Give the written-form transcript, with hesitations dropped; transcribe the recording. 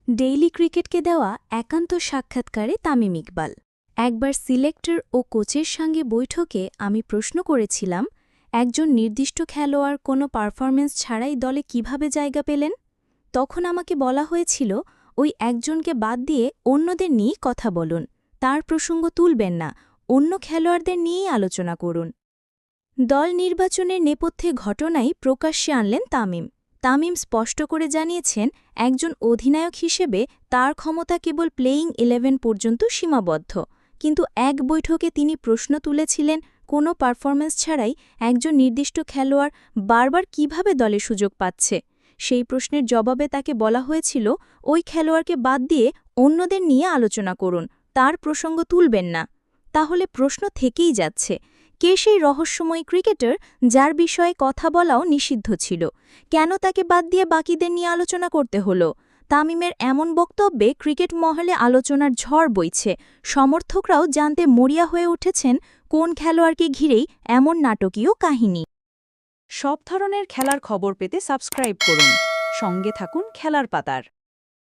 Daily ক্রিকেটকে দেওয়া একান্ত সাক্ষাৎকারে তামিম ইকবাল। একবার সিলেক্টর ও কোচের সঙ্গে বৈঠকে আমি প্রশ্ন করেছিলাম, একজন নির্দিষ্ট খেলোয়াড় কোনো পারফরম্যান্স ছাড়াই দলে কিভাবে জায়গা পেলেন। তখন আমাকে বলা হয়েছিল, ওই একজনকে বাদ দিয়ে অন্যদের নিয়েই কথা বলুন, তার প্রসঙ্গ তুলবেন না, অন্য খেলোয়াড়দের নিয়েই আলোচনা করুন। দল নির্বাচনের নেপথ্যে ঘটনাই প্রকাশ্যে আনলেন তামিম। তামিম স্পষ্ট করে জানিয়েছেন, একজন অধিনায়ক হিসেবে তার ক্ষমতা কেবল প্লেয়িং 11 পর্যন্ত সীমাবদ্ধ। কিন্তু এক বৈঠকে তিনি প্রশ্ন তুলেছিলেন, কোনো পারফরম্যান্স ছাড়াই একজন নির্দিষ্ট খেলোয়াড় বারবার কিভাবে দলে সুযোগ পাচ্ছে। সেই প্রশ্নের জবাবে তাকে বলা হয়েছিল, ওই খেলোয়াড়কে বাদ দিয়ে অন্যদের নিয়ে আলোচনা করুন, তার প্রসঙ্গ তুলবেন না। তাহলে প্রশ্ন থেকেই যাচ্ছে, কে সেই রহস্যময় ক্রিকেটার যার বিষয়ে কথা বলাও নিষিদ্ধ ছিল? কেন তাকে বাদ দিয়ে বাকিদের নিয়ে আলোচনা করতে হলো? তামিমের এমন বক্তব্যে ক্রিকেট মহলে আলোচনার ঝড় বইছে। সমর্থকরাও জানতে মরিয়া হয়ে উঠেছেন, কোন খেলোয়াড়কে ঘিরেই এমন নাটকীয় কাহিনী। সব ধরনের খেলার খবর পেতে সাবস্ক্রাইব করুন। সঙ্গে থাকুন খেলার পাতার।